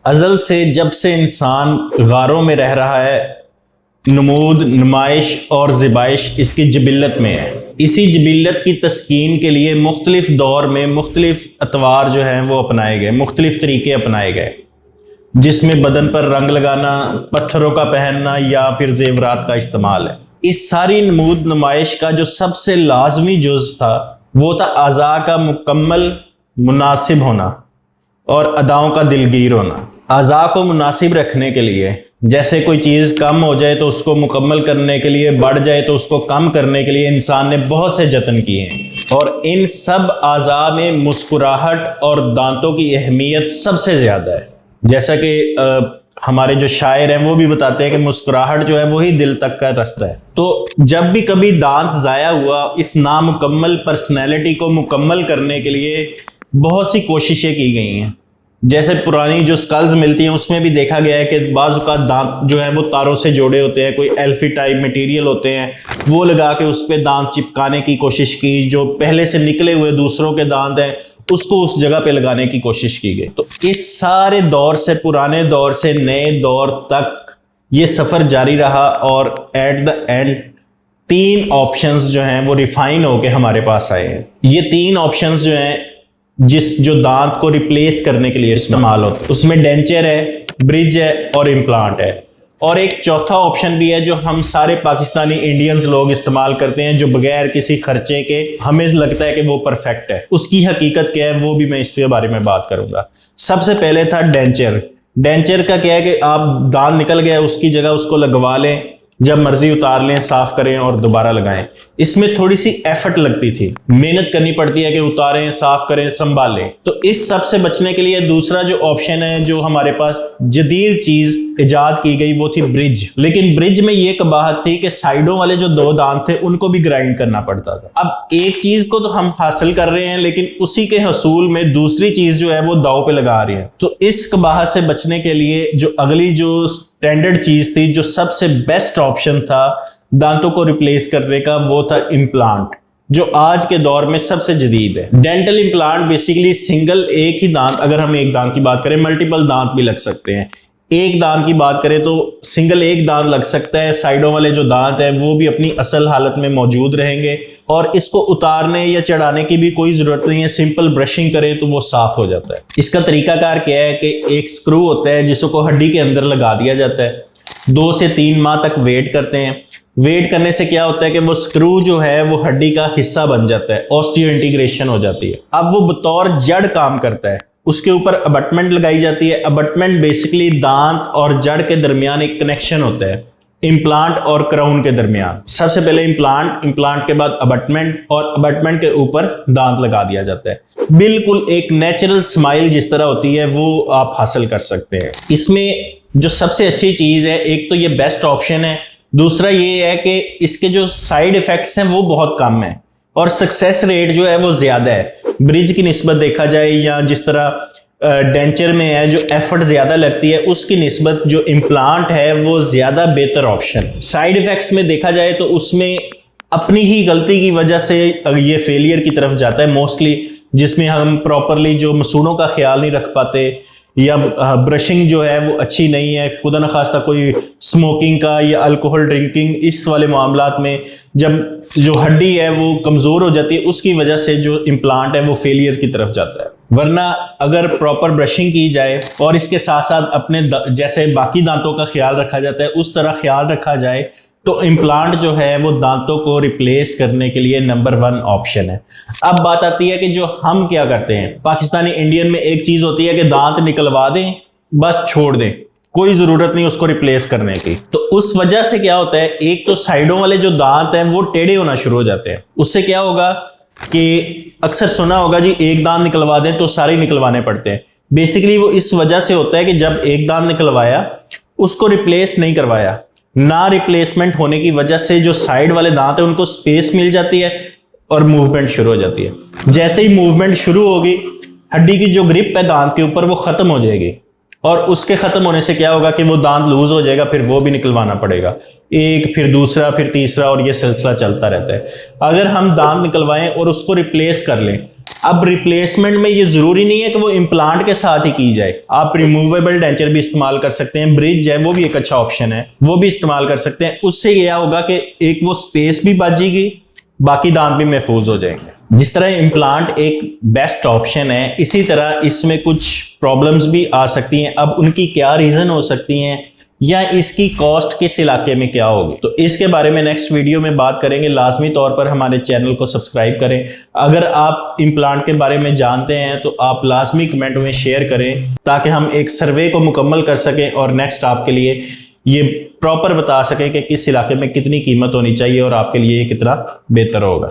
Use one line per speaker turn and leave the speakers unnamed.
अज़ल से जब से इंसान गारों में रह रहा है, नमूद, नुमाइश और ज़िबाइश इसकी जबिल्लत में है। इसी जबिल्लत की तस्कीन के लिए मुख्तलिफ दौर में मुख्तलिफ अतवार जो हैं वो अपनाए गए, मुख्तलिफ तरीके अपनाए गए, जिसमें बदन पर रंग लगाना, पत्थरों का पहनना या फिर जेवरात का इस्तेमाल है। इस सारी नमूद नुमाइश का जो सबसे लाजमी जुज़ था वो था अज़ा का मुकम्मल मुनासिब होना और अदाओं का दिलगीर होना। अज़ा को मुनासिब रखने के लिए, जैसे कोई चीज़ कम हो जाए तो उसको मुकम्मल करने के लिए, बढ़ जाए तो उसको कम करने के लिए इंसान ने बहुत से जतन किए हैं। और इन सब अज़ा में मुस्कुराहट और दांतों की अहमियत सबसे ज़्यादा है। जैसा कि हमारे जो शायर हैं वो भी बताते हैं कि मुस्कुराहट जो है वही दिल तक का रास्ता है। तो जब भी कभी दांत ज़ाया हुआ, इस नामुकम्मल पर्सनैलिटी को मुकम्मल करने के लिए बहुत सी कोशिशें की गई हैं। जैसे पुरानी जो स्कल्स मिलती हैं उसमें भी देखा गया है कि बाज़ औक़ात दांत जो हैं वो तारों से जोड़े होते हैं, कोई एल्फी टाइप मटेरियल होते हैं, वो लगा के उस पर दांत चिपकाने की कोशिश की। जो पहले से निकले हुए दूसरों के दांत हैं उसको उस जगह पे लगाने की कोशिश की गई। तो इस सारे दौर से, पुराने दौर से नए दौर तक ये सफ़र जारी रहा और एट द एंड 3 ऑप्शंस जो हैं वो रिफाइन होके हमारे पास आए हैं। ये 3 ऑप्शंस जो हैं जो दांत को रिप्लेस करने के लिए इस्तेमाल होता है, उसमें डेंचर है, ब्रिज है और इम्प्लांट है। और एक चौथा ऑप्शन भी है जो हम सारे पाकिस्तानी इंडियंस लोग इस्तेमाल करते हैं, जो बगैर किसी खर्चे के हमें लगता है कि वो परफेक्ट है। उसकी हकीकत क्या है वो भी मैं इसके बारे में बात करूंगा। सबसे पहले था डेंचर। डेंचर का क्या है कि आप दांत निकल गया उसकी जगह उसको लगवा लें, जब मर्जी उतार लें, साफ करें और दोबारा लगाएं। इसमें थोड़ी सी एफर्ट लगती थी, मेहनत करनी पड़ती है कि उतारें, साफ करें, संभालें। तो इस सब से बचने के लिए दूसरा जो ऑप्शन है, जो हमारे पास जदीद चीज इजाद की गई, वो थी ब्रिज। लेकिन ब्रिज में ये कबाहत थी कि साइडों वाले जो 2 दांत थे उनको भी ग्राइंड करना पड़ता था। अब एक चीज को तो हम हासिल कर रहे हैं, लेकिन उसी के हसूल में दूसरी चीज जो है वो दाव पे लगा रही है। तो इस कबाहत से बचने के लिए जो अगली जो स्टैंडर्ड चीज थी, जो सबसे बेस्ट ऑप्शन था दांतों को रिप्लेस करने का, वो था इम्प्लांट, जो आज के दौर में सबसे जदीद है। डेंटल इम्प्लांट बेसिकली सिंगल, एक ही दांत, अगर हम एक दांत की बात करें, मल्टीपल दांत भी लग सकते हैं। एक दांत की बात करें तो सिंगल एक दांत लग सकता है, साइडों वाले जो दांत हैं वो भी अपनी असल हालत में मौजूद रहेंगे और इसको उतारने या चढ़ाने की भी कोई जरूरत नहीं है। सिंपल ब्रशिंग करें तो वो साफ हो जाता है। इसका तरीकाकार क्या है कि एक स्क्रू होता है जिसको हड्डी के अंदर लगा दिया जाता है। 2 से 3 माह तक वेट करते हैं। वेट करने से क्या होता है कि वो स्क्रू जो है वो हड्डी का हिस्सा बन जाता है, ऑस्टियो इंटीग्रेशन हो जाती है। अब वो बतौर जड़ काम करता है। उसके ऊपर अबटमेंट लगाई जाती है। अबटमेंट बेसिकली दांत और जड़ के दरमियान एक कनेक्शन होता है, इम्प्लांट और क्राउन के दरमियान। सबसे पहले इम्प्लांट, इम्प्लांट के बाद अबटमेंट और अबटमेंट के ऊपर दांत लगा दिया जाता है। बिल्कुल एक नेचुरल स्माइल जिस तरह होती है वो आप हासिल कर सकते हैं। इसमें जो सबसे अच्छी चीज है, एक तो ये बेस्ट ऑप्शन है, दूसरा ये है कि इसके जो साइड इफेक्ट्स हैं वो बहुत कम है और सक्सेस रेट जो है वो ज्यादा है। ब्रिज की निस्बत देखा जाए या जिस तरह डेंचर में है जो एफर्ट ज्यादा लगती है, उसकी निस्बत जो इम्प्लांट है वो ज्यादा बेहतर ऑप्शन। साइड इफेक्ट्स में देखा जाए तो उसमें अपनी ही गलती की वजह से ये फेलियर की तरफ जाता है मोस्टली, जिसमें हम प्रॉपरली जो मसूड़ों का ख्याल नहीं रख पाते या ब्रशिंग जो है वो अच्छी नहीं है। खुदा न खास्ता कोई स्मोकिंग का या अल्कोहल ड्रिंकिंग, इस वाले मामलात में जब जो हड्डी है वो कमज़ोर हो जाती है, उसकी वजह से जो इम्प्लांट है वो फेलियर की तरफ जाता है। वरना अगर प्रॉपर ब्रशिंग की जाए और इसके साथ साथ अपने जैसे बाकी दांतों का ख्याल रखा जाता है उस तरह ख्याल रखा जाए तो इम्प्लांट जो है वो दांतों को रिप्लेस करने के लिए नंबर 1 ऑप्शन है। अब बात आती है कि जो हम क्या करते हैं पाकिस्तानी इंडियन में, एक चीज होती है कि दांत निकलवा दें, बस छोड़ दें, कोई जरूरत नहीं उसको रिप्लेस करने की। तो उस वजह से क्या होता है, एक तो साइडों वाले जो दांत हैं वो टेढ़े होना शुरू हो जाते हैं। उससे क्या होगा कि अक्सर सुना होगा जी एक दांत निकलवा दें तो सारे निकलवाने पड़ते हैं। बेसिकली वो इस वजह से होता है कि जब एक दांत निकलवाया उसको रिप्लेस नहीं करवाया, ना रिप्लेसमेंट होने की वजह से जो साइड वाले दांत है उनको स्पेस मिल जाती है और मूवमेंट शुरू हो जाती है। जैसे ही मूवमेंट शुरू होगी, हड्डी की जो ग्रिप है दांत के ऊपर वो खत्म हो जाएगी और उसके खत्म होने से क्या होगा कि वो दांत लूज हो जाएगा, फिर वो भी निकलवाना पड़ेगा, एक फिर दूसरा फिर तीसरा, और ये सिलसिला चलता रहता है। अगर हम दांत निकलवाएं और उसको रिप्लेस कर लें अब रिप्लेसमेंट में ये जरूरी नहीं है कि वो इम्प्लांट के साथ ही की जाए, आप रिमूवेबल डेंचर भी इस्तेमाल कर सकते हैं, ब्रिज है वो भी एक अच्छा ऑप्शन है, वो भी इस्तेमाल कर सकते हैं। उससे यह होगा कि एक वो स्पेस भी बचेगी, बाकी दांत भी महफूज हो जाएंगे। जिस तरह इम्प्लांट एक बेस्ट ऑप्शन है, इसी तरह इसमें कुछ प्रॉब्लम्स भी आ सकती हैं। अब उनकी क्या रीजन हो सकती हैं या इसकी कॉस्ट किस इलाके में क्या होगी, तो इसके बारे में नेक्स्ट वीडियो में बात करेंगे। लाजमी तौर पर हमारे चैनल को सब्सक्राइब करें। अगर आप इम्प्लांट के बारे में जानते हैं तो आप लाजमी कमेंट में शेयर करें ताकि हम एक सर्वे को मुकम्मल कर सकें और नेक्स्ट आपके लिए ये प्रॉपर बता सकें कि किस इलाके में कितनी कीमत होनी चाहिए और आपके लिए ये कितना बेहतर होगा।